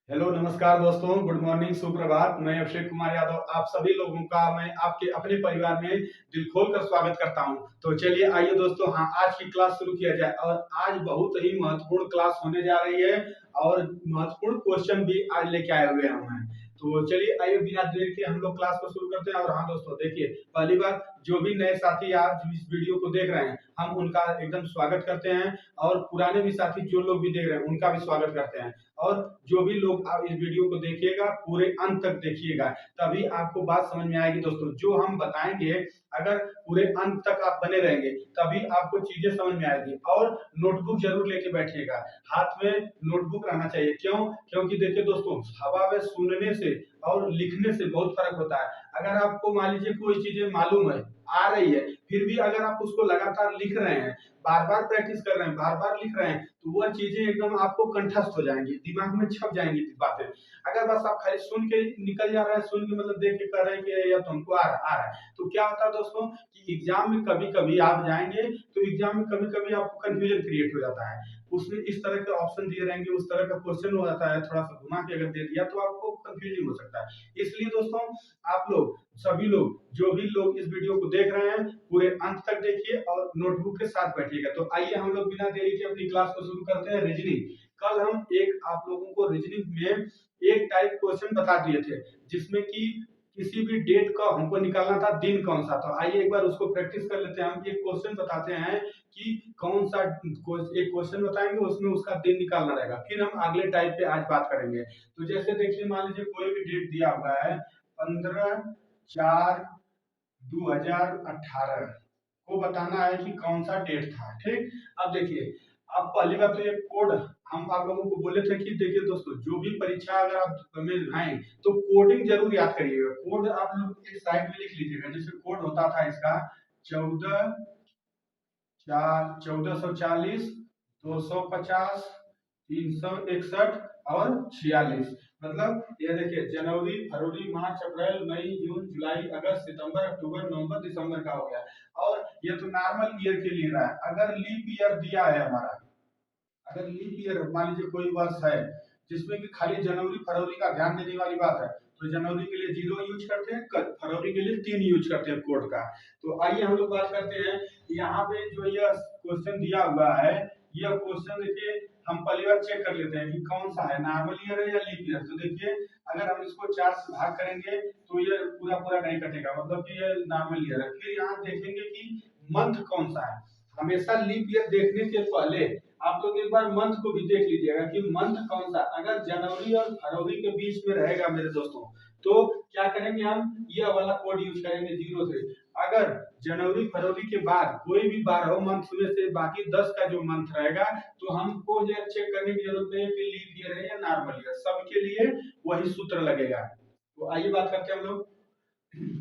Hello नमस्कार दोस्तों, good morning, सुप्रभात। मैं अभिषेक कुमार यादव आप सभी लोगों का मैं आपके अपने परिवार में दिल खोल कर स्वागत करता हूं। तो चलिए आइए दोस्तों, हाँ, आज की क्लास शुरू किया जाए। और आज बहुत ही महत्वपूर्ण क्लास होने जा रही है और महत्वपूर्ण क्वेश्चन भी आज लेके आए हुए हैं। तो चलिए आइए बिना देर के हम लोग क्लास को शुरू करते हैं। और हाँ दोस्तों, देखिए, पहली बार जो भी नए साथी आज इस वीडियो को देख रहे हैं, हम उनका एकदम स्वागत करते हैं। और पुराने भी साथी जो लोग भी देख रहे हैं उनका भी स्वागत करते हैं। और जो भी लोग आप इस वीडियो को देखिएगा पूरे अंत तक देखिएगा, तभी आपको बात समझ में आएगी। दोस्तों, जो हम बताएंगे, अगर पूरे अंत तक आप बने रहेंगे तभी आपको चीजें समझ में आएगी। और नोटबुक जरूर लेके बैठिएगा, हाथ में नोटबुक रहना चाहिए। क्यों? क्योंकि देखिए दोस्तों, हवा में सुनने से और लिखने से बहुत फर्क होता है। अगर आपको मान लीजिए कोई चीजें मालूम है, आ रही है, फिर भी अगर आप उसको लगातार लिख रहे हैं, बार बार प्रैक्टिस कर रहे हैं, बार बार लिख रहे हैं, तो वह चीजें एकदम आपको कंठस्थ हो जाएंगी, दिमाग में छप जाएंगी बातें। अगर बस आप खाली सुन के निकल जा रहे हैं, सुन के मतलब देख के कर रहे हैं कि यह तुमको आ रहा है, तो क्या होता है दोस्तों कि एग्जाम में कभी कभी आप जाएंगे तो एग्जाम में कभी कभी आपको कंफ्यूजन क्रिएट हो जाता है। उसमें इस तरह के ऑप्शन दिए रहेंगे, उस तरह का क्वेश्चन हो जाता है, थोड़ा सा घुमा के अगर दे दिया तो आपको कंफ्यूजन हो सकता है। इसलिए दोस्तों, आप लोग सभी लोग जो भी लोग इस वीडियो को देख रहे हैं पूरे अंत तक देखिए और नोटबुक के साथ बैठिएगा। तो आइए हम लोग बिना देरी के अपनी क्लास को शुरू करते हैं। रीजनिंग, कल हम एक आप लोगों को रीजनिंग में एक टाइप क्वेश्चन बता दिए थे, जिसमें कि किसी भी डेट का हमको निकालना था, दिन कौन सा था। आइए एक बार उसको प्रैक्टिस कर लेते हैं। हम एक क्वेश्चन बताते हैं कि कौन सा, एक क्वेश्चन बताएंगे उसमें उसका दिन निकालना रहेगा, फिर हम अगले टाइप पे आज बात करेंगे। तो जैसे देखिए, मान लीजिए कोई भी डेट दिया हुआ है 15/4/2018 को बताना है कि कौन सा डेट था। ठीक, अब देखिए, अब पहली बात तो ये कोड हम आप लोगों को बोले थे कि देखिए दोस्तों, जो भी परीक्षा अगर आप में आए तो कोडिंग जरूर याद करिएगा। कोड आप लोग एक साइड में लिख लीजिएगा। जैसे कोड होता था इसका 1440, 250, 361 और 46। मतलब ये देखिए, जनवरी, फरवरी, मार्च, अप्रैल, मई, जून, जुलाई, अगस्त, सितंबर, अक्टूबर, नवंबर, दिसंबर का हो गया। और ये तो नॉर्मल ईयर के लिए रहा है। अगर लीप ईयर दिया है हमारा, अगर लीप ईयर मान लीजिए कोई वर्ष है जिसमें कि खाली जनवरी फरवरी का ध्यान देने वाली बात है, तो जनवरी के लिए 0 यूज करते हैं, फरवरी के लिए 3 यूज करते हैं कोड का। तो आइए हम लोग बात करते हैं। यहाँ पे जो यह क्वेश्चन दिया हुआ है, यह क्वेश्चन देखिए, हम पहली बार चेक कर लेते हैं कि कौन सा है, नॉर्मल ईयर है या लीप ईयर। तो देखिए, अगर हम इसको 4 से भाग करेंगे तो ये पूरा पूरा नहीं कटेगा, मतलब कि ये नॉर्मल ईयर है। फिर यहाँ देखेंगे कि मंथ कौन सा है। हमेशा लीप ईयर देखने से पहले आप लोग एक बार मंथ को भी देख लीजिएगा कि मंथ कौन सा। अगर जनवरी और फरवरी के बीच में रहेगा मेरे दोस्तों, तो क्या करेंगे, हम ये वाला कोड यूज करेंगे 0 से। अगर जनवरी फरवरी के बाद कोई भी 12 मंथ में से बाकी 10 का जो मंथ रहेगा, तो हमको ये चेक करने की जरूरत नहीं है कि लीप ईयर है या नॉर्मल ईयर, सबके लिए वही सूत्र लगेगा। तो आइए बात करते हैं हम लोग,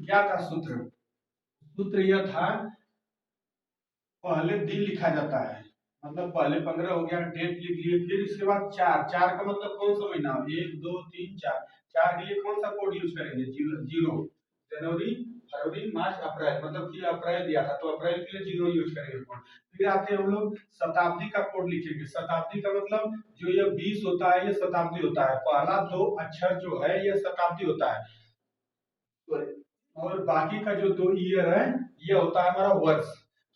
क्या था सूत्र। सूत्र यह था, पहले दिन लिखा जाता है, मतलब पहले 15 हो गया, डेट लिख लिए। फिर इसके बाद 4, 4 का मतलब कौन सा महीना, 1 2 3 4, 4 के लिए कौन सा कोड यूज करेंगे, 0। जनवरी, फरवरी, मार्च, अप्रैल, मतलब कि अप्रैल दिया था तो अप्रैल के लिए 0 यूज करेंगे कोड। फिर आते हैं हम लोग शताब्दी का कोड लिखेंगे। शताब्दी का मतलब जो ये 20 होता है, ये शताब्दी होता है। पहला 2 अक्षर जो है ये शताब्दी होता है। और बाकी का जो 2 ईयर है ये होता है हमारा वर्ष।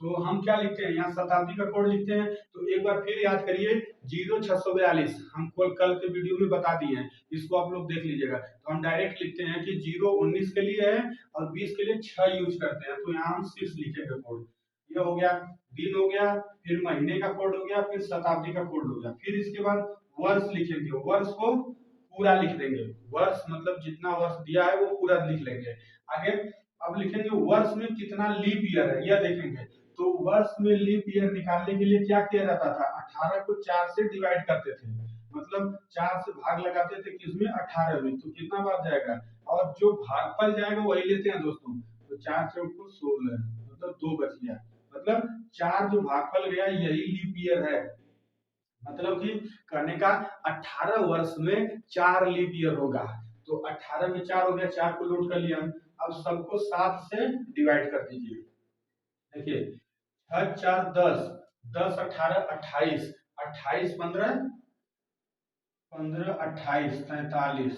तो हम क्या लिखते हैं, यहाँ शताब्दी का कोड लिखते हैं। तो एक बार फिर याद करिए, 0642 हम कल के वीडियो में बता दिए हैं, इसको आप लोग देख लीजिएगा। तो हम डायरेक्ट लिखते हैं कि 0 19 के लिए है और 20 के लिए 6 यूज करते हैं, तो यहाँ हम 6 लिखेंगे कोड। ये हो गया, दिन हो गया, फिर महीने का कोड हो गया, फिर शताब्दी का कोड हो गया। फिर इसके बाद वर्ष लिखेंगे, वर्ष को पूरा लिख देंगे। वर्ष मतलब जितना वर्ष दिया है वो पूरा लिख लेंगे। आगे अब लिखेंगे वर्ष में कितना लीप ईयर है, यह देखेंगे। तो वर्ष में लीप ईयर निकालने के लिए क्या किया जाता था, 18 को 4 से डिवाइड करते थे, मतलब 4 से भाग लगाते थे, किसमें, 18 में। तो कितना बार जाएगा, और जो भागफल जाएगा वही लेते हैं दोस्तों। तो 4 चौको 16, मतलब 2 बच गया। मतलब 4 जो भागफल गया यही लीप ईयर है। मतलब कि कहने का 18 वर्ष में 4 लीप ईयर होगा। तो 18 में 4 हो गया, 4 को लोड कर लिया हम। अब सबको 7 से डिवाइड कर दीजिए। देखिए, 6 4 10, 10 18 28, 28 15 15, 28, 43,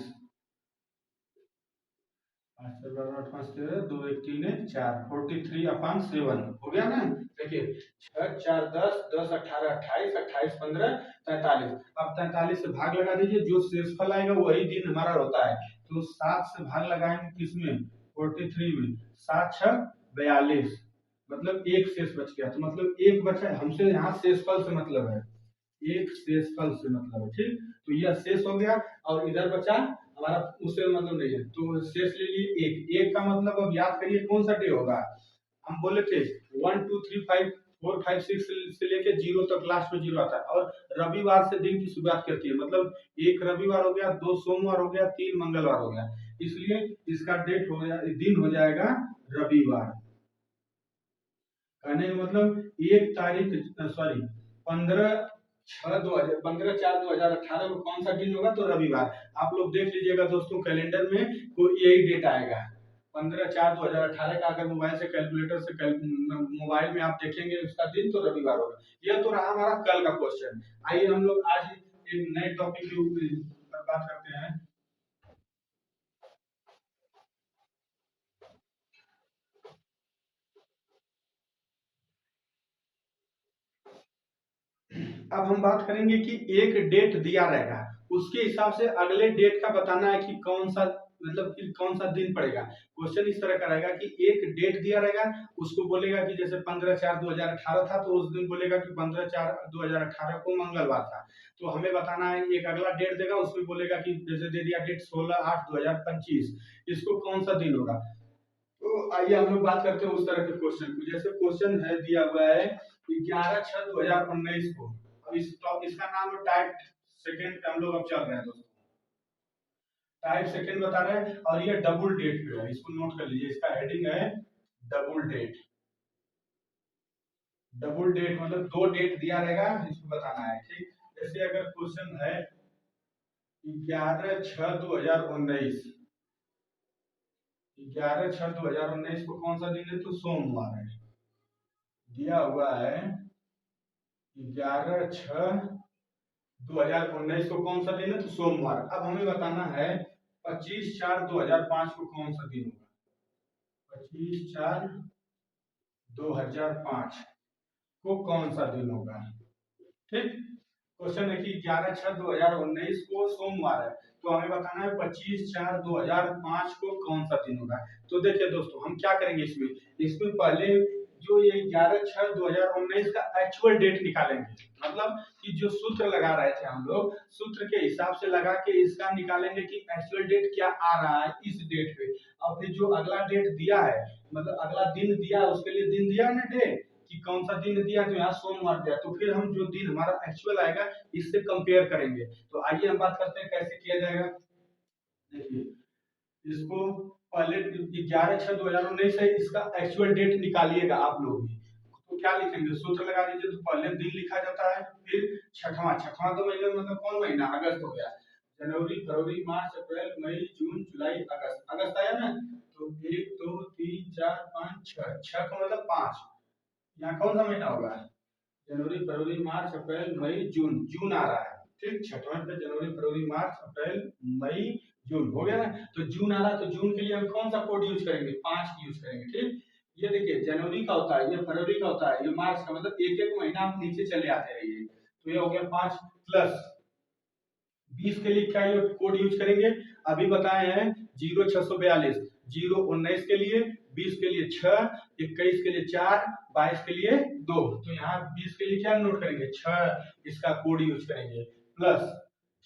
43/4 हो गया ना। देखिए 6 4 10 10 18 28 28 15 43। अब 43 से भाग लगा दीजिए, जो शेषफल आएगा वही दिन हमारा होता है। तो 7 से भाग लगाएंगे किसमें, 43 में। 7 6 42, मतलब एक शेष बच गया, तो मतलब एक बचा। हमसे यहाँ शेषफल से मतलब है, एक शेषफल से मतलब है, ठीक। तो यह शेष हो गया, और इधर बचा हमारा, उससे मतलब नहीं है, तो शेष ले लिए एक। एक का मतलब अब याद करिए कौन सा डे होगा। हम बोले थे 1 2 3 5 4 5 6 से लेके 0 तक, लास्ट में 0 आता है। और रविवार से दिन की शुरुआत करती है, मतलब एक रविवार हो गया, 2 सोमवार हो गया, 3 मंगलवार हो गया, इसलिए इसका डेट हो गया, दिन हो जाएगा रविवार। कहने का मतलब 1 तारीख, सॉरी 15/6/2015 4/2018 को कौन सा दिन होगा, तो रविवार। आप लोग देख लीजिएगा दोस्तों, कैलेंडर में कोई यही डेट आएगा 15/4/2018 का। अगर मोबाइल से कैलकुलेटर से मोबाइल में आप देखेंगे उसका दिन, तो रविवार होगा। यह तो रहा हमारा कल का क्वेश्चन। आइए हम लोग आज एक नए टॉपिक के ऊपर बात करते हैं। अब हम बात करेंगे कि एक डेट दिया रहेगा, उसके हिसाब से अगले डेट का बताना है कि कौन सा, मतलब कि कौन सा दिन पड़ेगा। क्वेश्चन इस तरह का रहेगा कि एक डेट दिया रहेगा, उसको बोलेगा कि जैसे 15/4/2018 था, तो उस दिन बोलेगा कि 15/4/2018 को मंगलवार था। तो हमें बताना है, एक अगला डेट देगा, उसमें बोलेगा कि जैसे दे दिया डेट 16/8/2025, इसको कौन सा दिन होगा। तो आइए हम लोग बात करते हैं उस तरह के क्वेश्चन को। जैसे क्वेश्चन है दिया हुआ है 11/6/2019 को। अब इसका नाम है टाइप सेकंड पे हम लोग अब चल रहे हैं दोस्तों। टाइप सेकंड बता रहे हैं, और ये डबल डेट पे है, इसको नोट कर लीजिए। इसका हेडिंग है डबल डेट। डबल डेट मतलब दो डेट दिया रहेगा, इसको बताना है, ठीक। जैसे अगर क्वेश्चन है 11/6/2019, 11/6/2019 को कौन सा दिन है, तो सोमवार है। दिया हुआ है 11/6/2019 को कौन सा दिन है, तो सोमवार। अब हमें बताना है 25/4/2005 को कौन सा दिन होगा। 25/4/2005 को कौन सा दिन होगा, ठीक। क्वेश्चन है कि 11/6/2019 को सोमवार है, तो हमें बताना है 25/4/2005 को कौन सा दिन होगा। तो देखिए दोस्तों, हम क्या करेंगे इसमें, इसमें पहले जो ये 11/6/2019 का एक्चुअल डेट निकालेंगे। मतलब कि जो सूत्र लगा रहे थे हम लोग, सूत्र के हिसाब से लगा के इसका निकालेंगे कि एक्चुअल डेट क्या आ रहा है इस डेट पे। और फिर जो अगला डेट दिया है, मतलब अगला दिन दिया है, उसके लिए दिन दिया ना डेट, कि कौन सा दिन दिया, तो यहाँ सोमवार दिया, तो फिर हम जो दिन हमारा एक्चुअल आएगा इससे कंपेयर करेंगे। तो आइए हम बात करते हैं कैसे किया जाएगा। देखिए इसको पहले 11/6/2019 है, इसका एक्चुअल डेट निकालिएगा आप लोग भी। तो क्या लिखेंगे, सूत्र लगा दीजिए। तो पहले दिन लिखा जाता है, फिर छठवां, छठवां तो महीने मतलब कौन महीना, अगस्त हो गया। जनवरी फरवरी मार्च अप्रैल मई जून जुलाई अगस्त, अगस्त आया ना। तो 1 2 3 4 5 6, छह का मतलब 5। यहाँ कौन सा महीना होगा, जनवरी फरवरी मार्च अप्रैल मई जून, जून आ रहा है, ठीक। छठवां पे जनवरी फरवरी मार्च अप्रैल मई जून हो गया ना। तो जून आ रहा है, तो जून के लिए हम कौन सा कोड यूज करेंगे, 5 यूज करेंगे, ठीक। ये देखिए जनवरी का होता है, ये फरवरी का होता है, ये मार्च का, मतलब एक एक महीना आप नीचे चले आते रहिए। तो ये हो गया 5 प्लस 20 के लिए क्या कोड यूज करेंगे, अभी बताए हैं 0/642, 0/19 के लिए, 20 के लिए 6, 21 के लिए 4, 22 के लिए 2। तो यहाँ 20 के लिए क्या नोट करेंगे, 6, इसका कोड यूज करेंगे। प्लस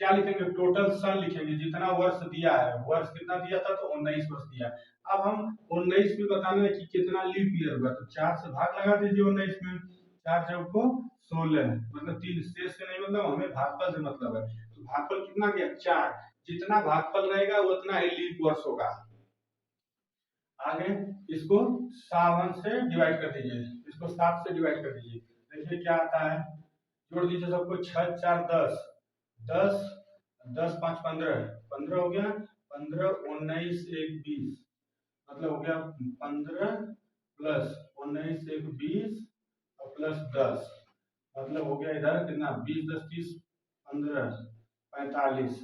क्या लिखेंगे, टोटल सन लिखेंगे, जितना वर्ष दिया है, वर्ष कितना दिया था, तो 19 वर्ष दिया। अब हम 19 में बताना है कि कितना लीप ईयर हुआ, तो 4 से भाग लगा दीजिए 19 में। 4 चौक को 16, मतलब 3 शेष से नहीं, मतलब हमें भागफल से मतलब है। तो भागफल कितना गया, 4। जितना भागफल रहेगा उतना ही लीप वर्ष होगा। आगे इसको 7 से डिवाइड कर दीजिए, इसको 7 से डिवाइड कर दीजिए। देखिए क्या आता है, जोड़ दीजिए सबको, 6 4 10, 10 10 5 15, 15 हो गया, 15 19 1 20, मतलब हो गया 15 प्लस 19 1 20 और प्लस 10, मतलब हो गया इधर कितना, 20 10 30 15, 45,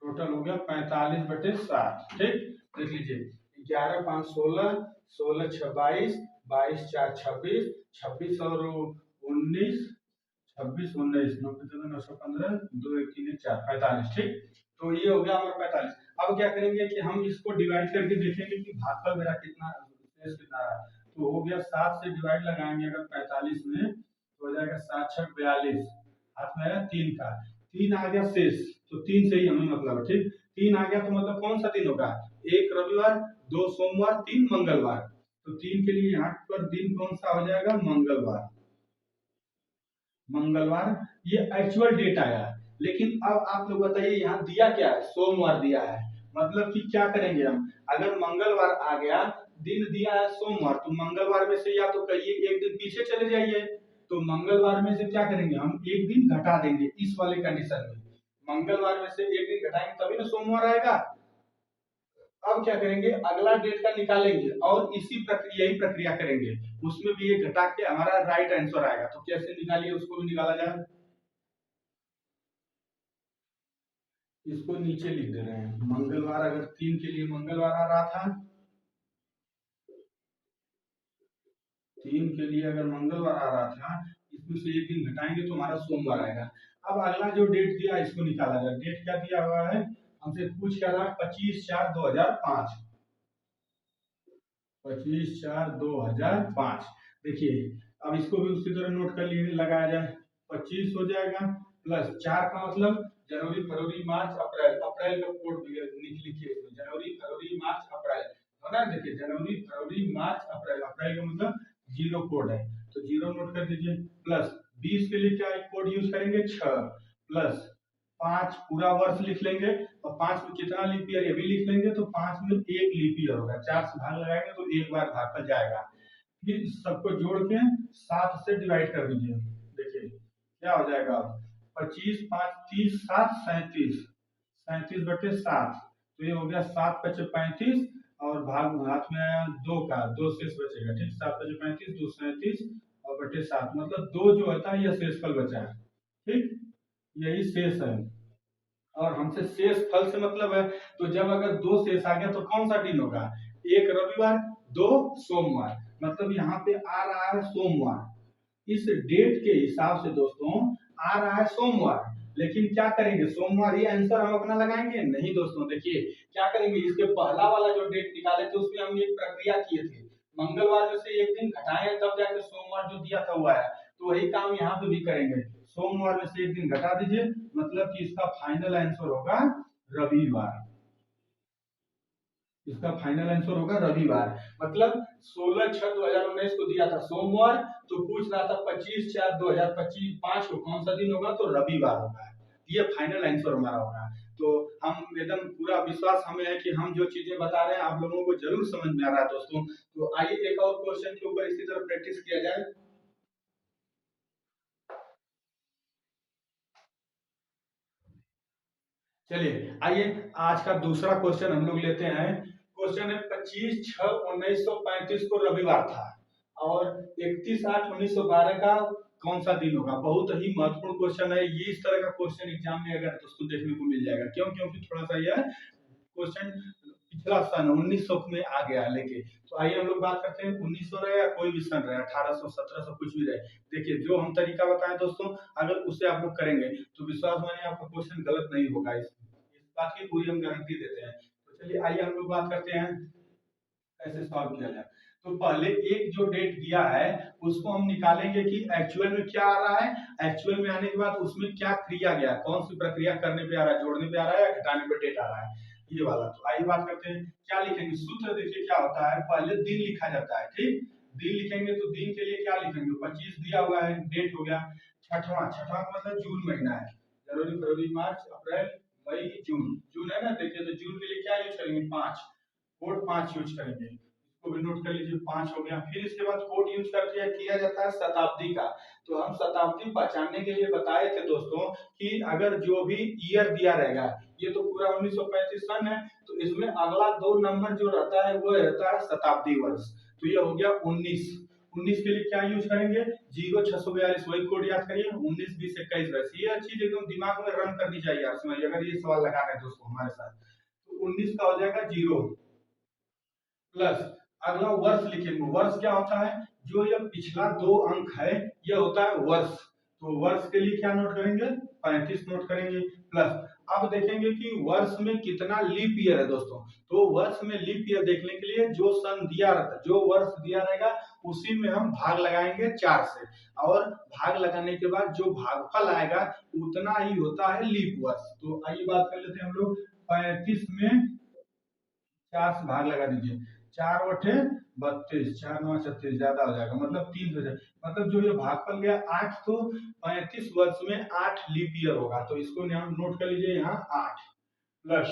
टोटल हो गया 45/7। ठीक, देख लीजिए 11 5 16, 16 6 22, 22 4 26, 26 और 19, 26 19 9 2 1 3 1 4 45। ठीक, तो ये हो गया हमारा 45। अब क्या करेंगे कि हम इसको डिवाइड करके देखेंगे कि भागफल मेरा कितना शेष कितना रहा। तो हो गया 7 से डिवाइड लगाएंगे अगर 45 में तो हो जाएगा 7 6 42, हाथ में आया 3 का, 3 आ गया शेष, तो 3 से ही हमें मतलब है। ठीक, 3 आ गया तो मतलब कौन सा दिन होगा, 1 रविवार, 2 सोमवार, 3 मंगलवार। तो 3 के लिए यहाँ पर दिन कौन सा हो जाएगा, मंगलवार। मंगलवार ये एक्चुअल डेट आया, लेकिन अब आप लोग बताइए यहाँ दिया क्या है, सोमवार दिया है। मतलब कि क्या करेंगे हम, अगर मंगलवार आ गया, दिन दिया है सोमवार, तो मंगलवार में से या तो कहिए एक दिन पीछे चले जाइए। तो मंगलवार में से क्या करेंगे हम, एक दिन घटा देंगे इस वाले कंडीशन में। मंगलवार में से एक दिन घटाएंगे तभी ना सोमवार आएगा। अब क्या करेंगे, अगला डेट का निकालेंगे और इसी प्रक्रिया यही प्रक्रिया करेंगे, उसमें भी ये घटा के हमारा राइट आंसर आएगा। तो कैसे निकालिए, उसको भी निकाला जाए। इसको नीचे लिख दे रहे हैं, मंगलवार अगर 3 के लिए मंगलवार आ रहा था, 3 के लिए अगर मंगलवार आ रहा था, इसमें से एक दिन घटाएंगे तो हमारा सोमवार आएगा। अब अगला जो डेट दिया इसको निकाला जाए। डेट क्या दिया हुआ है, हमसे पूछ क्या रहा, 25/4/2005। 25/4/2005। देखिए अब इसको भी उसी तरह नोट कर लिए लगाया जाए। 25 हो जाएगा प्लस 4 का मतलब जनवरी फरवरी मार्च अप्रैल, अप्रैल का कोड लिखिए इसमें, जनवरी फरवरी मार्च अप्रैल है ना। देखिए जनवरी फरवरी मार्च अप्रैल, अप्रैल का मतलब जीरो कोड है, तो जीरो नोट कर दीजिए। प्लस 20 के लिए क्या कोड यूज करेंगे, 6 प्लस 5 पूरा वर्ष लिख लेंगे, और 5 में कितना लीप ईयर ये भी लिख लेंगे, तो 5 में एक लीप ईयर होगा। 4 से भाग लगाएंगे तो एक बार भाग कर जाएगा। फिर सबको जोड़ के 7 से डिवाइड कर दीजिए। देखिए क्या हो जाएगा, 25 5 30 7 37, 37/7। तो ये हो गया 7 5 35, और भाग हाथ में आया 2 का, 2 शेष बचेगा। ठीक, 7 5 35, 2 37 और बटे 7, मतलब 2 जो होता है यह शेषफल बचा है। ठीक, यही शेष है। और हमसे शेष फल से मतलब है, तो जब अगर 2 शेष आ गया तो कौन सा दिन होगा, 1 रविवार, 2 सोमवार, मतलब यहाँ पे आ रहा है सोमवार। इस डेट के हिसाब से दोस्तों आ रहा है सोमवार, लेकिन क्या करेंगे, सोमवार ही आंसर हम अपना लगाएंगे नहीं दोस्तों। देखिए क्या करेंगे, इसके पहला वाला जो डेट निकाले थे उसमें हम एक प्रक्रिया किए थे, मंगलवार में से एक दिन घटाए तब जाके सोमवार जो दिया था वो आया। तो वही काम यहाँ पे भी करेंगे, सोमवार में से एक दिन घटा दीजिए, मतलब कि इसका फाइनल आंसर होगा रविवार। इसका फाइनल आंसर होगा रविवार। मतलब 16/6/2019 को दिया था सोमवार, तो पूछ रहा था 25/4/2025 को कौन सा दिन होगा, तो रविवार होगा। ये फाइनल आंसर हमारा होगा। तो हम एकदम पूरा विश्वास हमें है कि हम जो चीजें बता रहे हैं आप लोगों को जरूर समझ में आ रहा है दोस्तों। तो आइए एक और क्वेश्चन के ऊपर इसी तरह प्रैक्टिस किया जाए। चलिए आइए आज का दूसरा क्वेश्चन हम लोग लेते हैं। क्वेश्चन है 25/6/1935 को रविवार था, और 31/8/1912 का कौन सा दिन होगा। बहुत ही महत्वपूर्ण क्वेश्चन है ये, इस तरह का क्वेश्चन एग्जाम में अगर दोस्तों देखने को मिल जाएगा। क्यों, क्योंकि थोड़ा सा यह क्वेश्चन पिछला सन 1900 में आ गया लेके। तो आइए हम लोग बात करते हैं, 1900 रहे या कोई भी सन रहे, 1800 1700 कुछ भी रहे। देखिए जो हम तरीका बताएं दोस्तों, अगर उसे आप लोग करेंगे तो विश्वास मानिए आपका क्वेश्चन गलत नहीं होगा। इस बात की पूरी हम गारंटी देते हैं। तो चलिए आइए हम लोग बात करते हैं कैसे सॉल्व किया जाए। तो पहले एक जो डेट दिया है उसको हम निकालेंगे कि एक्चुअल में क्या आ रहा है, एक्चुअल में आने के बाद उसमें क्या क्रिया गया, कौन सी प्रक्रिया करने पे आ रहा है, जोड़ने पे आ रहा है या घटाने पे डेट आ रहा है, ये वाला। तो आइए बात करते हैं क्या लिखेंगे। सूत्र देखिए क्या होता है, पहले दिन लिखा जाता है। ठीक, दिन लिखेंगे तो दिन के लिए क्या लिखेंगे, 25 दिया हुआ है, डेट हो गया। छठवां, छठवां का मतलब जून महीना है, जनवरी फरवरी मार्च अप्रैल मई जून, जून है ना। देखिए तो जून के लिए क्या यूज करेंगे, 5, कोड 5 यूज करेंगे। इसको भी नोट कर लीजिए, 5 हो गया। फिर इसके बाद कोड यूज करके किया जाता है शताब्दी का। तो हम शताब्दी पहचानने के लिए बताए थे दोस्तों कि अगर जो भी ईयर दिया रहेगा, ये तो पूरा 1935 सन है, तो इसमें अगला 2 नंबर जो रहता है वो रहता है शताब्दी वर्ष। तो ये हो गया 19। 19 के लिए क्या यूज करेंगे, 0 642 वही कोड याद करिए, 19 20 21 22। ये चीज एकदम दिमाग में रन करनी चाहिए यार, समझिए अगर ये सवाल लगा रहे हैं दोस्तों हमारे साथ, तो 19 का हो जाएगा 0 प्लस अगला वर्ष लिखेंगे। वर्ष क्या होता है, जो ये पिछला 2 अंक है ये होता है वर्ष, तो वर्ष के लिए क्या नोट करेंगे, 35 नोट करेंगे। प्लस अब देखेंगे कि वर्ष में कितना लीप ईयर है दोस्तों, तो वर्ष में लीप ईयर देखने के लिए जो सन दिया रहता, जो वर्ष दिया रहेगा उसी में हम भाग लगाएंगे 4 से, और भाग लगाने के बाद जो भागफल आएगा उतना ही होता है लीप वर्ष। तो आइए बात कर लेते हैं हम लोग, 35 में 4 से भाग लगा दीजिए, 4 बटे 32, 4 9 36, ज्यादा हो जाएगा मतलब 3 हो जाएगा, मतलब जो ये भागफल गया 8, तो 35 वर्ष में 8 लीप ईयर होगा, तो इसको यहाँ नोट कर लीजिए, यहाँ 8 प्लस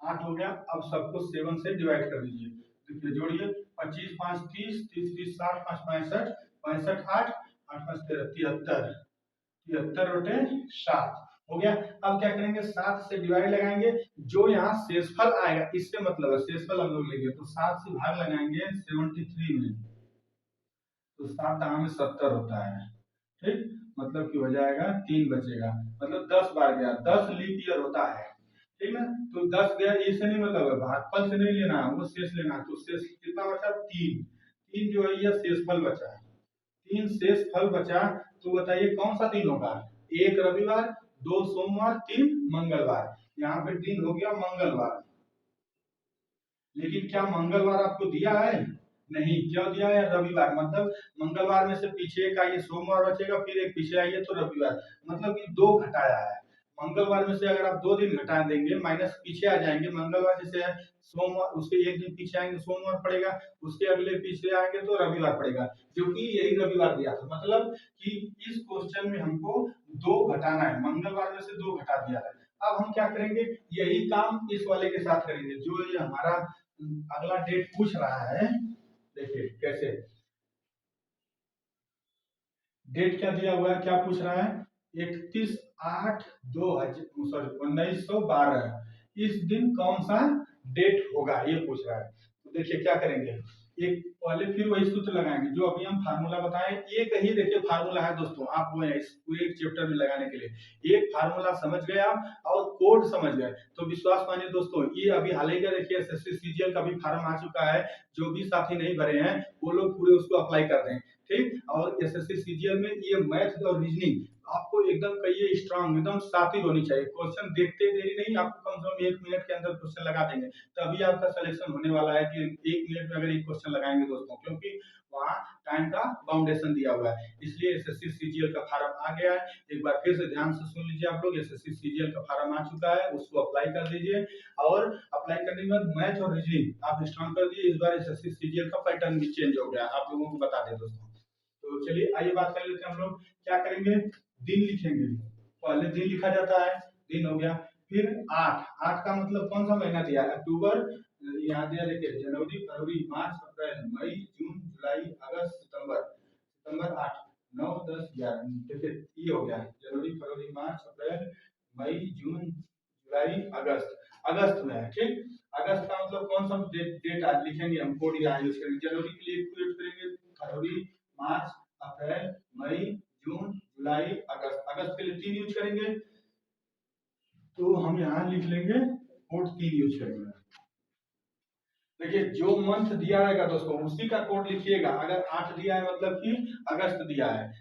8 हो गया। अब सबको 7 से डिवाइड कर दीजिए, देखिए जोड़िए, 25 5 30, 30 30 60, 5 65, 65 8 8 5 13 73, 73 बटे 7 हो गया। अब क्या करेंगे, 7 से डिवाइड लगाएंगे, जो यहाँ शेषफल आएगा इससे मतलब है, शेषफल हम लोग लेंगे तो 7 से भाग लगाएंगे 73 में, तो 7 दाम में 70 होता है, ठीक, मतलब कि हो जाएगा 3 बचेगा, मतलब 10 बार गया, 10 लीप ईयर होता है, ठीक ना। तो 10 गया, इससे नहीं मतलब है, भागफल से नहीं लेना है, वो शेष लेना है, तो शेष कितना बचा, 3, 3 जो है ये शेषफल बचा, 3 शेषफल बचा, तो बताइए कौन सा दिन होगा, 1 रविवार, 2 सोमवार, 3 मंगलवार, यहाँ पे दिन हो गया मंगलवार। लेकिन क्या मंगलवार आपको दिया है, नहीं, क्या दिया है, रविवार, मतलब मंगलवार में से पीछे एक आइए सोमवार बचेगा, फिर एक पीछे आइए तो रविवार, मतलब कि 2 घटाया है। मंगलवार में से अगर आप 2 दिन घटा देंगे, माइनस पीछे आ जाएंगे, मंगलवार जैसे है सोमवार, उसके एक दिन पीछे आएंगे सोमवार पड़ेगा, उसके अगले पीछे आएंगे तो रविवार पड़ेगा, क्योंकि यही रविवार दिया था, मतलब कि इस क्वेश्चन में हमको 2 घटाना है, मंगलवार में से 2 घटा दिया है। अब हम क्या करेंगे, यही काम इस वाले के साथ करेंगे, जो ये हमारा अगला डेट पूछ रहा है, देखिए कैसे, डेट क्या दिया हुआ है, क्या पूछ रहा है, 31/8/1912, इस दिन कौन सा डेट होगा ये पूछ रहा है। तो देखिए क्या करेंगे, एक पहले फिर वही सूत्र लगाएंगे जो अभी हम फार्मूला बताएं, एक ही देखिए फार्मूला है दोस्तों, आप वो इस पूरे चैप्टर में लगाने के लिए एक फार्मूला समझ गए आप और कोड समझ गए तो विश्वास मानिए दोस्तों, ये अभी हाल ही का देखिए एसएससी सीजीएल का भी फार्म आ चुका है, जो भी साथी नहीं भरे हैं वो लोग पूरे उसको अप्लाई कर दें, ठीक। और एसएससी सीजीएल में ये मैथ और रीजनिंग आपको एकदम कहिए स्ट्रांग, एकदम शातिर होनी चाहिए, क्वेश्चन देखते देरी नहीं, आपको कम से कम 1 मिनट के अंदर क्वेश्चन लगा देंगे, तभी आपका सिलेक्शन होने वाला है कि 1 मिनट में अगर एक क्वेश्चन लगाएंगे दोस्तों, क्योंकि वहाँ टाइम का बाउंडेशन दिया हुआ है। इसलिए एसएससी सीजीएल का फार्म आ गया है, एक बार फिर से ध्यान से सुन लीजिए आप लोग, एसएससी सीजीएल का फार्म आ चुका है, उसको अप्लाई कर दीजिए, और अप्लाई करने के बाद मैथ और रीजनिंग आप स्ट्रांग कर दिए। इस बार एसएससी सीजीएल का पैटर्न भी चेंज हो गया, आप लोगों को बता दें दोस्तों। तो चलिए आइए बात कर लेते हैं, हम लोग क्या करेंगे, दिन लिखेंगे, पहले दिन लिखा जाता है, दिन हो गया, फिर 8, 8 का मतलब कौन सा महीना दिया है, अक्टूबर, यहाँ दिया देखिए जनवरी फरवरी मार्च अप्रैल मई जून जुलाई अगस्त सितंबर, सितंबर 8 9 10 11, देखिए ये हो गया जनवरी फरवरी मार्च अप्रैल मई जून जुलाई अगस्त, अगस्त में है, ठीक। अगस्त का मतलब कौन सा डेट आज लिखेंगे हम, कोड यहाँ यूज करेंगे, जनवरी के लिए यूज करेंगे फरवरी मार्च अप्रैल मई जून जुलाई अगस्त, अगस्त के लिए 3 यूज करेंगे, तो हम यहाँ लिख लेंगे कोड 3 यूज करेंगे। देखिए जो मंथ दिया रहेगा दोस्तों उसी का कोड लिखिएगा, अगर 8 दिया है मतलब कि अगस्त दिया है,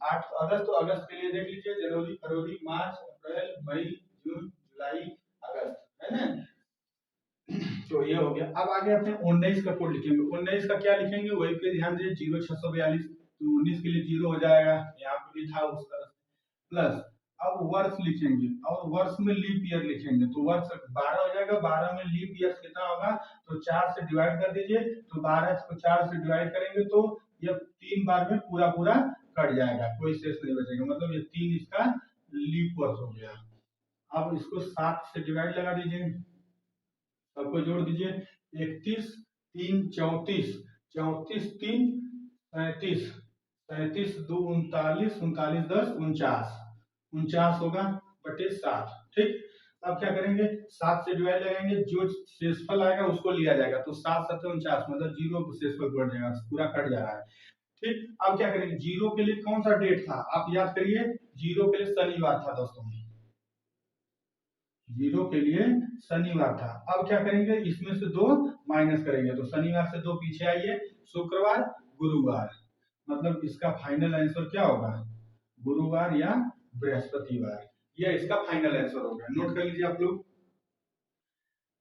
8 अगस्त, तो अगस्त के लिए देख लीजिए जनवरी फरवरी मार्च अप्रैल मई जून जुलाई अगस्त, है ना। तो ये हो गया। अब आगे अपने 19 का कोड लिखेंगे, 19 का क्या लिखेंगे, वही पे ध्यान दीजिए, 0 642, तो 19 के लिए 0 हो जाएगा, यहाँ पे भी था उस तरह, प्लस अब वर्ष लिखेंगे, और वर्ष में लीप ईयर लिखेंगे, तो वर्ष 12 हो जाएगा, 12 में लीप ईयर कितना होगा, तो 4 से डिवाइड कर दीजिए, तो 12 को 4 से डिवाइड करेंगे तो ये 3 बार में पूरा पूरा कट जाएगा, कोई शेष नहीं बचेगा, मतलब ये 3 इसका लीप वर्ष हो गया। अब इसको 7 से डिवाइड लगा दीजिए, सबको जोड़ दीजिए, 31 3 34, 34 3 37, 37 2 39, 39 10 49, 49 होगा बटे 7, ठीक। अब क्या करेंगे, 7 से डिवाइड लगाएंगे, जो शेषफल आएगा उसको लिया जाएगा, तो 7 7 49, मतलब 0 शेषफल बढ़ जाएगा, पूरा कट जा रहा है, ठीक, अब क्या करेंगे, जीरो के लिए कौन सा डेट था आप याद करिए, जीरो के लिए शनिवार था दोस्तों, जीरो के लिए शनिवार था। अब क्या करेंगे, इसमें से दो माइनस करेंगे, तो शनिवार से दो पीछे आइए, शुक्रवार गुरुवार, मतलब इसका फाइनल आंसर क्या होगा, गुरुवार या बृहस्पतिवार, यह इसका फाइनल आंसर होगा। नोट कर लीजिए आप लोग।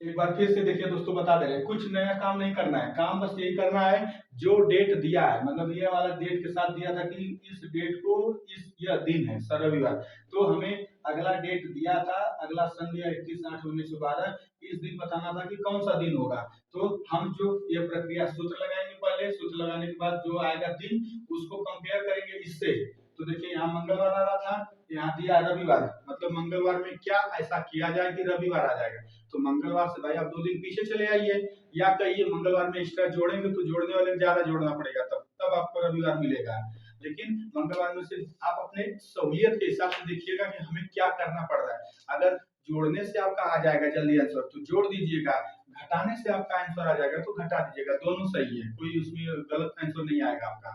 एक बार फिर से देखिए दोस्तों, बता दे रहे हैं, कुछ नया काम नहीं करना है, काम बस यही करना है, जो डेट दिया है, मतलब ये वाला डेट के साथ दिया था कि इस डेट को, इस यह दिन है सर रविवार, तो हमें अगला डेट दिया था, अगला संडे 31/8/1912, इस दिन बताना था कि कौन सा दिन होगा। तो हम जो ये प्रक्रिया सूत्र लगाएंगे, पहले सूत्र लगाने के बाद जो आएगा दिन, उसको कंपेयर करेंगे इससे। तो देखिए यहाँ मंगलवार आ रहा था, यहाँ दिया रविवार, मतलब मंगलवार में क्या ऐसा किया जाए कि रविवार आ जाएगा, तो मंगलवार से भाई आप 2 दिन पीछे चले आइए, या कहिए मंगलवार में एक्स्ट्रा जोड़ेंगे तो जोड़ने वाले में ज्यादा जोड़ना पड़ेगा, तब तब आपको रविवार मिलेगा। लेकिन मंगलवार में सिर्फ आप अपने सहूलियत के हिसाब से देखिएगा कि हमें क्या करना पड़ रहा है। अगर जोड़ने से आपका आ जाएगा जल्दी आंसर तो जोड़ दीजिएगा, घटाने से आपका आंसर आ जाएगा तो घटा दीजिएगा, दोनों सही है, कोई उसमें गलत आंसर नहीं आएगा आपका।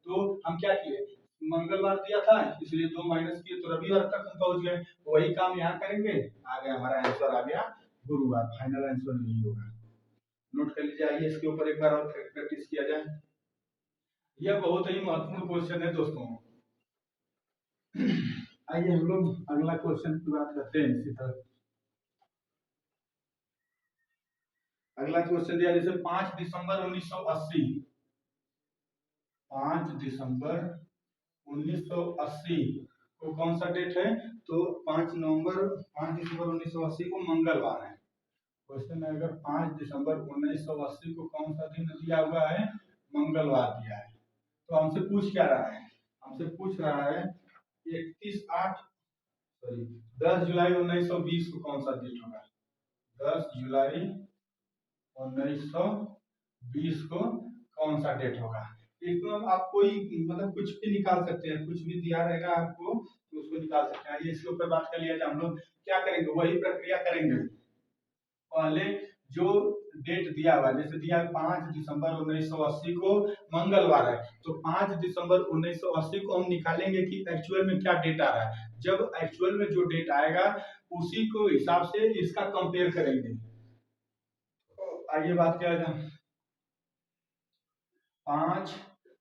तो हम क्या किए, मंगलवार दिया था इसलिए दो माइनस किए तो रविवार तक हम पहुंच गए, वही काम यहाँ करेंगे, आ गया हमारा आंसर, आ गया गुरुवार, फाइनल आंसर यही होगा। नोट कर लीजिए, आइए इसके ऊपर एक बार और प्रैक्टिस किया जाए। यह बहुत ही महत्वपूर्ण क्वेश्चन है दोस्तों। आइए हम लोग अगला क्वेश्चन की बात करते हैं इसी तरह। अगला क्वेश्चन दिया जैसे 5 दिसंबर 1980, 5 दिसंबर 1980 को कौन सा डेट है, तो 5 दिसंबर 1980 को मंगलवार है। क्वेश्चन है अगर 5 दिसंबर 1980 को कौन सा दिन दिया हुआ है, मंगलवार दिया है, तो हमसे पूछ क्या रहा है, हमसे पूछ रहा है 10 जुलाई 1920 को कौन सा डेट होगा, 10 जुलाई 1920 को कौन सा डेट होगा। इसमें आप कोई मतलब कुछ भी निकाल सकते हैं, कुछ भी दिया रहेगा आपको तो उसको निकाल सकते हैं। ये इसके ऊपर बात कर लिया जाए, हम लोग क्या करेंगे, वही प्रक्रिया करेंगे। पहले जो डेट दिया हुआ, जैसे दिया 5 दिसंबर 1980 को मंगलवार है, तो 5 दिसंबर 1980 को हम निकालेंगे कि एक्चुअल में क्या डेट आ रहा है। जब एक्चुअल में जो डेट आएगा उसी को हिसाब से इसका कंपेयर करेंगे। तो आइए बात किया जाए, 5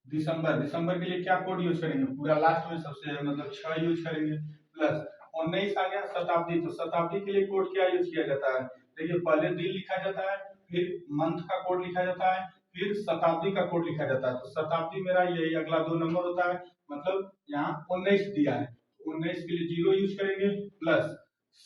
दिसंबर, दिसंबर के लिए क्या कोड यूज करेंगे, पूरा लास्ट में सबसे मतलब 6 यूज करेंगे, प्लस 19 आ गया शताब्दी, तो शताब्दी के लिए कोड क्या यूज किया जाता है, देखिए पहले दिन लिखा जाता है, फिर मंथ का कोड लिखा जाता है, फिर शताब्दी का कोड लिखा जाता है। तो शताब्दी मेरा यही अगला 2 नंबर होता है, मतलब यहाँ 19 दिया है, 19 के लिए 0 यूज करेंगे, प्लस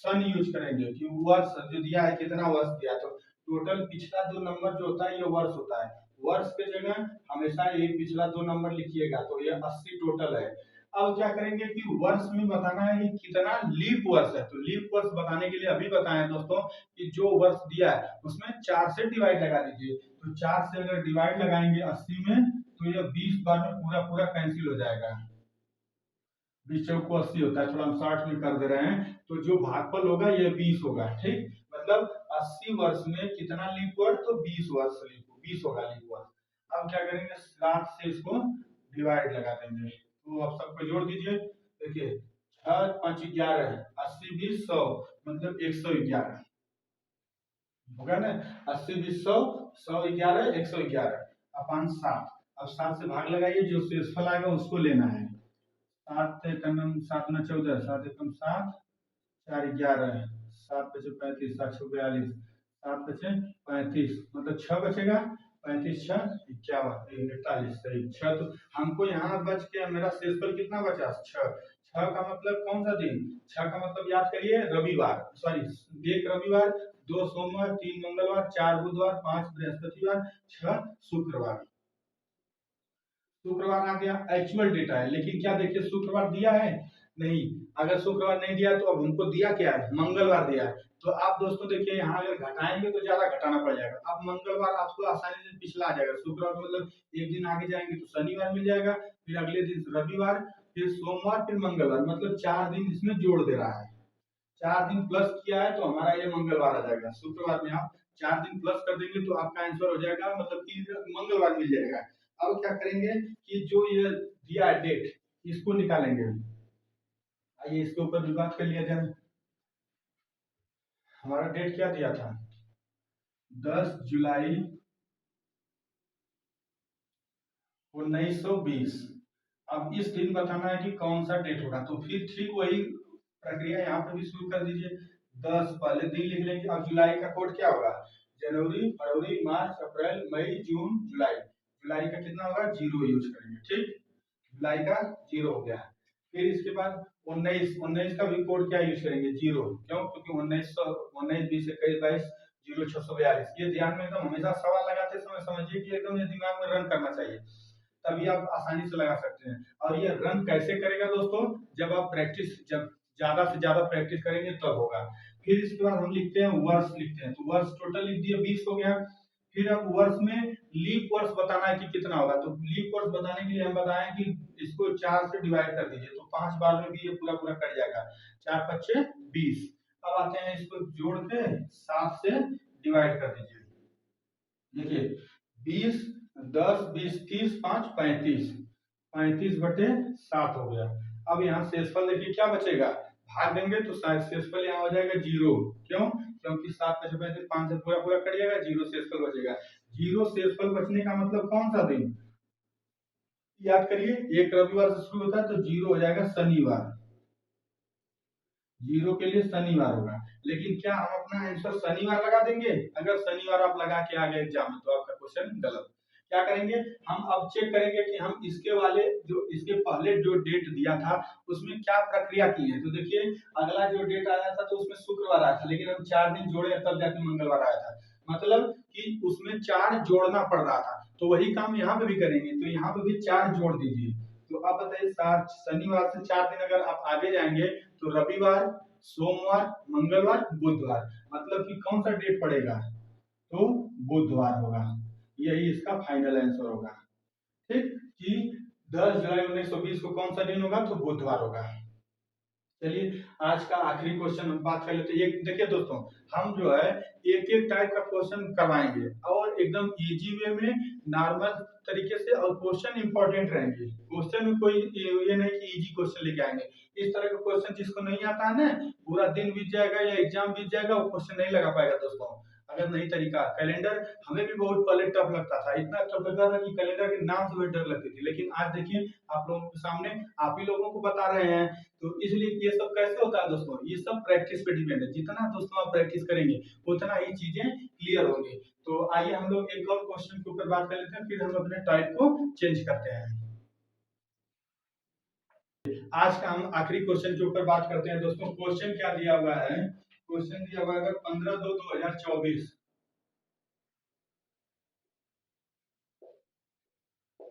सन यूज करेंगे कि वर्ष जो दिया है कितना वर्ष दिया, तो टोटल पिछला 2 नंबर जो होता है ये वर्ष होता है, वर्ष के जगह हमेशा ये पिछला 2 नंबर लिखिएगा, तो ये 80 टोटल है। अब क्या करेंगे कि वर्ष में बताना है कि कितना लीप वर्ष है, तो लीप वर्ष बताने के लिए अभी बताएं दोस्तों कि जो वर्ष दिया है उसमें 4 से डिवाइड लगा दीजिए, तो 4 से अगर डिवाइड लगाएंगे 80 में तो ये 20 बार में पूरा पूरा कैंसिल हो जाएगा, 20 चौक को 80 होता है, थोड़ा हम 60 में कर दे रहे हैं, तो जो भागफल होगा ये 20 होगा, ठीक, मतलब 80 वर्ष में कितना लीप वर्ष, तो 20 वर्ष, 20 होगा लीप वर्ष। अब क्या करेंगे, 60 से इसको डिवाइड लगा देंगे, तो आप सबको जोड़ दीजिए, देखिए 6 5 11, 80 20 100, मतलब 111 होगा ना, 80 20 100, 111 111 अपन 7, अब 7 से भाग लगाइए, जो शेषफल आएगा उसको लेना है, 7 एकम 7 में 14, 7 एकम 7, 4 11, 7 बचे 35, 7 6 42, 7 बचे 35, मतलब 6 बचेगा, 35 6 51 41, सही 6, तो हमको यहाँ बच के मेरा शेषफल कितना बचा, 6, 6 का मतलब कौन सा दिन, 6 का मतलब याद करिए रविवार, सॉरी 1 रविवार, 2 सोमवार, 3 मंगलवार, 4 बुधवार, 5 बृहस्पतिवार, 6 शुक्रवार। शुक्रवार आ गया, एक्चुअल डेटा है, लेकिन क्या देखिए शुक्रवार दिया है नहीं, अगर शुक्रवार नहीं दिया तो अब हमको दिया क्या है, मंगलवार दिया है, तो आप दोस्तों देखिए यहाँ अगर घटाएंगे तो ज्यादा घटाना पड़ जाएगा, अब मंगलवार आपको आसानी से पिछला आ जाएगा, शुक्रवार मतलब एक दिन आगे जाएंगे तो शनिवार मिल जाएगा, फिर अगले दिन रविवार, फिर सोमवार, फिर मंगलवार, मतलब 4 दिन इसमें जोड़ दे रहा है, 4 दिन प्लस किया है तो हमारा ये मंगलवार आ जाएगा, शुक्रवार में आप 4 दिन प्लस कर देंगे तो आपका आंसर हो जाएगा, मतलब कि मंगलवार मिल जाएगा। अब क्या करेंगे कि जो ये दिया है डेट, इसको निकालेंगे। आइए इसके ऊपर भी बात कर लिया जाए। हमारा डेट क्या दिया था, 10 जुलाई 1920। अब इस दिन बताना है कि कौन सा डेट होगा, तो फिर ठीक वही प्रक्रिया यहाँ पर भी शुरू कर दीजिए। 10 पहले दिन लिख लेंगे। अब जुलाई का कोड क्या होगा, जनवरी फरवरी मार्च अप्रैल मई जून जुलाई। जुलाई का कितना होगा, 0 यूज करेंगे। ठीक, जुलाई का 0 हो गया। फिर इसके बाद 19, 19 का भी कोड क्या यूज करेंगे, 0। क्यों, क्योंकि 19 20 21 22 0 642। ये ध्यान में एकदम हमेशा सवाल लगाते समय समझिए कि एकदम ये दिमाग में रन करना चाहिए, तभी आप आसानी से लगा सकते हैं। और ये रन कैसे करेगा दोस्तों, जब आप प्रैक्टिस, जब ज्यादा से ज्यादा प्रैक्टिस करेंगे तब होगा। फिर इसके बाद हम लिखते हैं वर्ष, लिखते हैं तो वर्ष टोटल लिख दिए 20 हो गया। फिर अब वर्ष में लीप वर्ष बताना है कि कितना होगा, तो लीप वर्ष बताने के लिए हम बताएं कि इसको 4 से डिवाइड कर दीजिए, तो 5 बार में भी ये पूरा पूरा कट जाएगा। 4 5 20। अब आते हैं इसको जोड़ के 7 से डिवाइड कर दीजिए। देखिए 20 10 20 30 5 35, 35/7 हो गया। अब यहाँ शेषफल देखिए क्या बचेगा, भाग देंगे तो शेषफल यहाँ हो जाएगा 0। क्यों, क्योंकि 7 5 35 5 से पूरा पूरा कट जाएगा, 0 शेषफल बचेगा। 0 शेषफल बचने का मतलब कौन सा दिन, याद करिए, एक रविवार से शुरू होता है तो 0 हो जाएगा शनिवार। 0 के लिए शनिवार होगा। लेकिन क्या हम अपना आंसर शनिवार लगा देंगे, अगर शनिवार आप लगा के आ गए एग्जाम में तो आपका क्वेश्चन गलत। क्या करेंगे, हम अब चेक करेंगे कि हम इसके वाले जो इसके पहले जो डेट दिया था उसमें क्या प्रक्रिया की है। तो देखिए अगला जो डेट आया था तो उसमें शुक्रवार आया था, लेकिन हम 4 दिन जोड़े तब जाके मंगलवार आया था, मतलब कि उसमें 4 जोड़ना पड़ रहा था। तो वही काम यहाँ पे भी करेंगे, तो यहाँ पे भी 4 जोड़ दीजिए। तो आप बताइए, शनिवार से 4 दिन अगर आप आगे जाएंगे तो रविवार सोमवार मंगलवार बुधवार, मतलब कि कौन सा डेट पड़ेगा, तो बुधवार होगा। यही इसका फाइनल आंसर होगा। ठीक, कि 10 जुलाई 1920 को कौन सा दिन होगा, तो बुधवार होगा। चलिए आज का आखिरी क्वेश्चन हम बात कर लेते हैं। ये देखिए दोस्तों, हम जो है एक एक टाइप का क्वेश्चन करवाएंगे और एकदम इजी वे में, नॉर्मल तरीके से, और क्वेश्चन इंपॉर्टेंट रहेंगे। क्वेश्चन में कोई ये नहीं कि इजी क्वेश्चन लेके आएंगे। इस तरह का क्वेश्चन जिसको नहीं आता है ना, पूरा दिन बीत जाएगा या एग्जाम बीत जाएगा, वो क्वेश्चन नहीं लगा पाएगा दोस्तों। अगर नहीं तरीका, कैलेंडर हमें भी बहुत पहले टफ लगता था, इतना टफ लगता था कि कैलेंडर के नाम से भी डर लगती थी, लेकिन आज देखिए आप लोगों के सामने आप ही लोगों को बता रहे हैं। तो इसलिए ये सब कैसे होता है दोस्तों, ये सब प्रैक्टिस पे डिपेंड है। जितना दोस्तों आप प्रैक्टिस करेंगे उतना ही चीजें क्लियर होंगी। तो आइए हम लोग एक और क्वेश्चन के ऊपर बात कर लेते हैं, फिर हम अपने टाइप को चेंज करते हैं। आज का हम आखिरी क्वेश्चन के ऊपर बात करते हैं दोस्तों। क्वेश्चन क्या दिया हुआ है, क्वेश्चन दिया हुआ है 15/2/2024।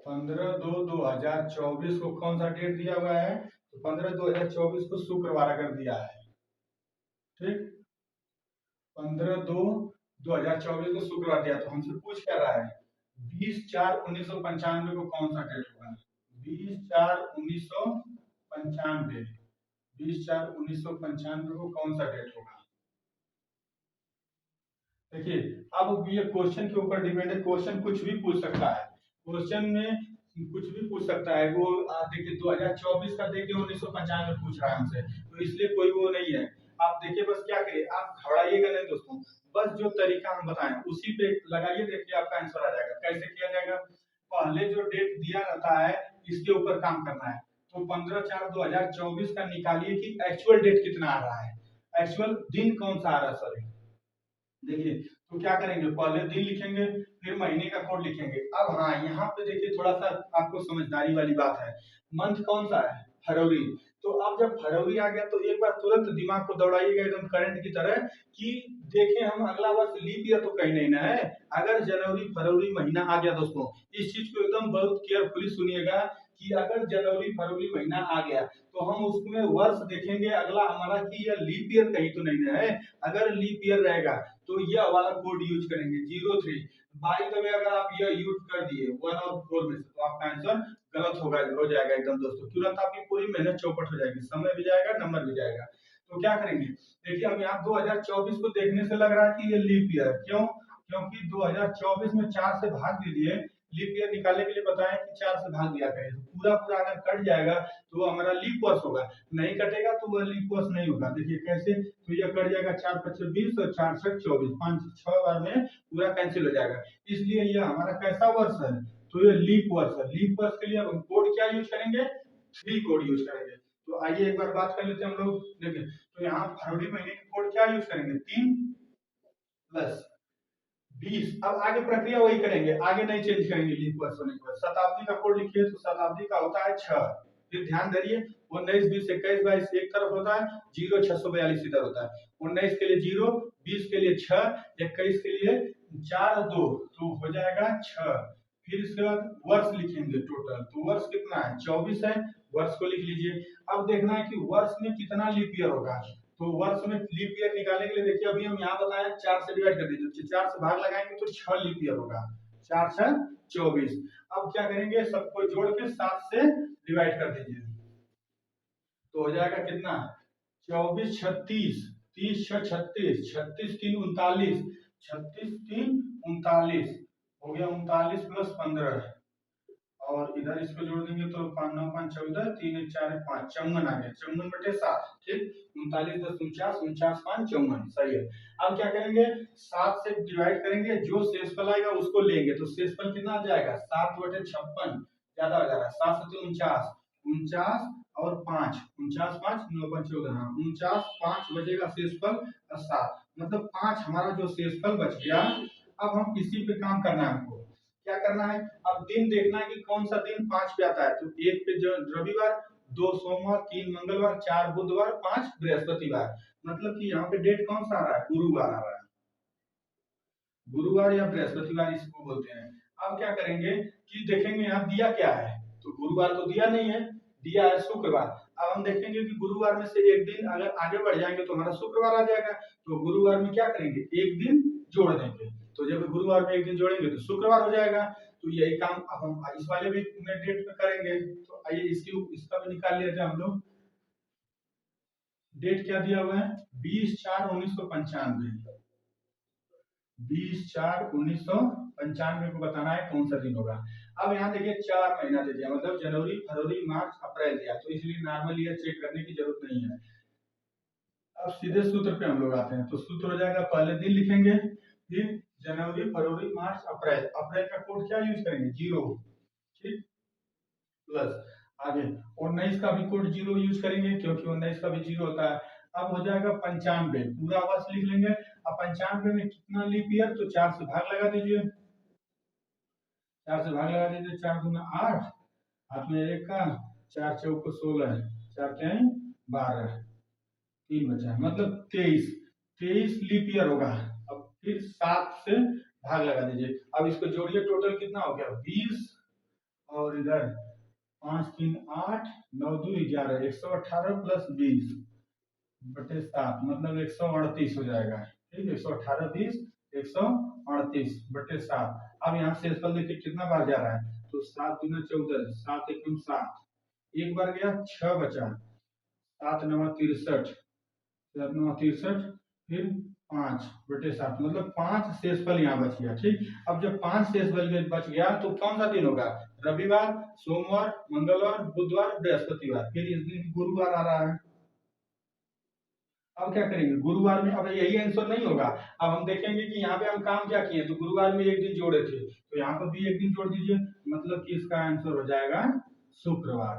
15/2/2024 को कौन सा डेट दिया हुआ है, तो 15/2/2024 को शुक्रवार अगर दिया है, ठीक, 15/2/2024 को शुक्रवार दिया, तो हमसे पूछ क्या रहा है, 20/4/1995 को कौन सा डेट होगा। 20/4/1995, 20/4/1995 को कौन सा डेट होगा। देखिए अब ये क्वेश्चन के ऊपर डिपेंड है, क्वेश्चन कुछ भी पूछ सकता है, क्वेश्चन में कुछ भी पूछ सकता है। वो देखिए 2024 का देखिए 1995 पूछ रहा है हमसे, तो इसलिए कोई वो नहीं है। आप देखिए बस क्या करिए, आप घबराइएगा नहीं दोस्तों, बस जो तरीका हम बताएं उसी पे लगाइए, देखिए आपका आंसर आ जाएगा। कैसे किया जाएगा, पहले जो डेट दिया रहता है इसके ऊपर काम करना है। तो 15/4/2024 का निकालिए कि एक्चुअल डेट कितना आ रहा है, एक्चुअल दिन कौन सा आ रहा है, सॉरी। देखिए तो क्या करेंगे, पहले दिन लिखेंगे फिर महीने का कोड लिखेंगे। अब हाँ यहाँ पे देखिए थोड़ा सा आपको समझदारी वाली बात है, मंथ कौन सा है, फरवरी। तो अब जब फरवरी आ गया तो एक बार तुरंत दिमाग को दौड़ाइएगा एकदम करंट की तरह कि देखें हम अगला वर्ष लीप ईयर तो कहीं नहीं ना है। अगर जनवरी फरवरी महीना आ गया दोस्तों, इस चीज को एकदम बहुत केयरफुली सुनिएगा कि अगर जनवरी फरवरी महीना आ गया तो हम उसमें वर्ष देखेंगे अगला हमारा कि यह लीप ईयर कहीं तो नहीं ना है। अगर लीप ईयर रहेगा तो यह वाला कोड यूज करेंगे 03। बाई द वे अगर आप यह यूज कर दिए 1 और 4 में से तो आपका आंसर गलत होगा, हो जाएगा एकदम दोस्तों, तुरंत आपकी पूरी मेहनत चौपट हो जाएगी, समय भी जाएगा नंबर भी जाएगा। तो क्या करेंगे, देखिए अब यहाँ 2024 को देखने से लग रहा है कि ये लीप ईयर है। क्यों, क्योंकि 2024 में 4 से भाग दीजिए, लीप ईयर निकालने के लिए बताएं कि 4 से भाग दिया करें, तो पूरा पूरा अगर कट जाएगा तो वो हमारा लीप वर्ष होगा, नहीं कटेगा तो वह लीप वर्ष नहीं होगा। देखिए कैसे, तो ये कट जाएगा 4 पच्चीस 20 और 4 छठ 24, 5-6 बार में पूरा कैंसिल हो जाएगा, इसलिए ये हमारा कैसा वर्ष है, तो ये लीप वर्ष है। लीप वर्ष के लिए अब हम कोड क्या यूज करेंगे, 3 कोड यूज करेंगे। तो आइए एक बार बात कर लेते हैं हम लोग। देखिए तो यहाँ फरवरी महीने के कोड क्या यूज करेंगे, 3 प्लस 20। अब आगे प्रक्रिया वही करेंगे, आगे नहीं चेंज करेंगे लीप वर्ष होने के बाद। शताब्दी का कोड लिखिए, तो शताब्दी का होता है 6। फिर ध्यान दीजिए 19 20 21 22 एक तरफ होता है, 0 642 इधर होता है। 19 के लिए 0, 20 के लिए 6, 21 के लिए 4 2, तो हो जाएगा 6। फिर इसके बाद वर्ष लिखेंगे टोटल, तो वर्ष कितना है, 24 है, वर्ष को लिख लीजिए। अब देखना है कि वर्ष में कितना लीप ईयर होगा, तो वर्ष में लीप ईयर निकालने के लिए देखिए अभी हम यहाँ बताया 4 से डिवाइड कर दीजिए, 4 से भाग लगाएंगे तो 6 लीप ईयर होगा, 4 6 24। अब क्या करेंगे, सबको जोड़ के 7 से डिवाइड कर दीजिए, तो हो जाएगा कितना, 24 36, 30 6 36, 36 3 39, 36 3 39 हो गया, 39 प्लस 15, और इधर इसको जोड़ देंगे तो 5 9 5 14, 3 1 4 5, 54 आ गया, 54 बटे 7, ठीक, 39 10 49, 49 5 54, सही है। अब क्या करेंगे, 7 से डिवाइड करेंगे, जो शेषफल आएगा उसको लेंगे, तो शेषफल कितना आ जाएगा, 7 बटे 56, ज्यादा हो जा रहा है, 7 से 49, 49 और 5, 49 5 9 5 14, हाँ 49 5 बचेगा शेषफल और 7, मतलब 5 हमारा जो शेषफल बच गया। अब हम इसी पे काम करना है, हमको क्या करना है, अब दिन देखना है कि कौन सा दिन 5 पे आता है, तो 1 पे जो रविवार, 2 सोमवार, 3 मंगलवार, 4 बुधवार, 5 बृहस्पतिवार, मतलब कि यहाँ पे डेट कौन सा आ रहा है, गुरुवार आ रहा है, गुरुवार या बृहस्पतिवार इसको बोलते हैं। अब क्या करेंगे कि देखेंगे यहाँ दिया क्या है, तो गुरुवार तो दिया नहीं है, दिया है शुक्रवार। अब हम देखेंगे कि गुरुवार में से एक दिन अगर आगे बढ़ जाएंगे तो हमारा शुक्रवार आ जाएगा, तो गुरुवार में क्या करेंगे, एक दिन जोड़ देंगे, तो जब गुरुवार में एक दिन जोड़ेंगे तो शुक्रवार हो जाएगा। तो यही काम अब हम इस वाले भी डेट में करेंगे, तो आइए इसका भी निकाल लिया जाए हम लोग। डेट क्या दिया हुआ है, 20/4/1995, 20/4/1995 को बताना है कौन सा दिन होगा। अब यहाँ देखिए 4 महीना दे दिया, मतलब जनवरी फरवरी मार्च अप्रैल दिया, तो इसलिए नॉर्मल ईयर चेक करने की जरूरत नहीं है। अब सीधे सूत्र पे हम लोग आते हैं, तो सूत्र हो जाएगा, पहले दिन लिखेंगे, फिर जनवरी फरवरी मार्च अप्रैल, अप्रैल का कोड क्या यूज करेंगे, 0, ठीक, प्लस आगे 19 का भी कोड 0 यूज करेंगे, क्योंकि 19 का भी 0 होता है। अब हो जाएगा 95, पूरा वर्ष लिख लेंगे। अब 95 में कितना लीप ईयर, तो 4 से भाग लगा दीजिए, 4 से भाग लगा दीजिए, 4 दूना 8, हाथ में 1 का, 4 चौको 16, 4 3 12, 3 बचा, मतलब 23 लीप ईयर होगा। अब फिर 7 से भाग लगा दीजिए, अब इसको जोड़िए, टोटल कितना हो गया, 20, और इधर 5 3 8 9 2 11, 118 प्लस 20 बटे 7, मतलब 138 हो जाएगा, ठीक है, 118 20 138 बटे 7। अब यहाँ शेषफल देखिए कितना बार जा रहा है, तो 7 दूना 14, 7 एकम 7, एक बार गया, 6 बचा, 7 9 63, 7 9 63, फिर 5 बटे 7, मतलब 5 शेषफल यहाँ बच गया, ठीक। अब जब 5 शेषफल बच गया तो कौन सा दिन होगा, रविवार, सोमवार, मंगलवार, बुधवार, बृहस्पतिवार, फिर इस दिन गुरुवार आ रहा है। अब क्या करेंगे, गुरुवार में अब यही आंसर नहीं होगा, अब हम देखेंगे कि यहाँ पे हम काम क्या किए, तो गुरुवार में एक दिन जोड़े थे, तो यहाँ पर भी एक दिन जोड़ दीजिए, मतलब कि इसका आंसर हो जाएगा शुक्रवार,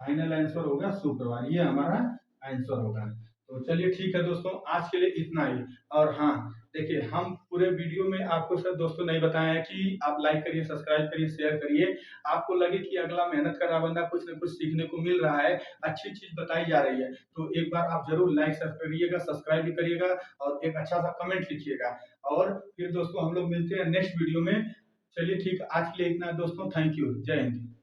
फाइनल आंसर होगा शुक्रवार, ये हमारा आंसर होगा। तो चलिए ठीक है दोस्तों, आज के लिए इतना ही। और हाँ देखिए, हम पूरे वीडियो में आपको सर दोस्तों नहीं बताया है कि आप लाइक करिए, सब्सक्राइब करिए, शेयर करिए, आपको लगे कि अगला मेहनत कर रहा बंदा कुछ न कुछ सीखने को मिल रहा है, अच्छी चीज बताई जा रही है, तो एक बार आप जरूर लाइक करिएगा, सब्सक्राइब भी करिएगा, और एक अच्छा सा कमेंट लिखिएगा। और फिर दोस्तों हम लोग मिलते हैं नेक्स्ट वीडियो में। चलिए ठीक, आज के लिए इतना दोस्तों, थैंक यू, जय हिंद।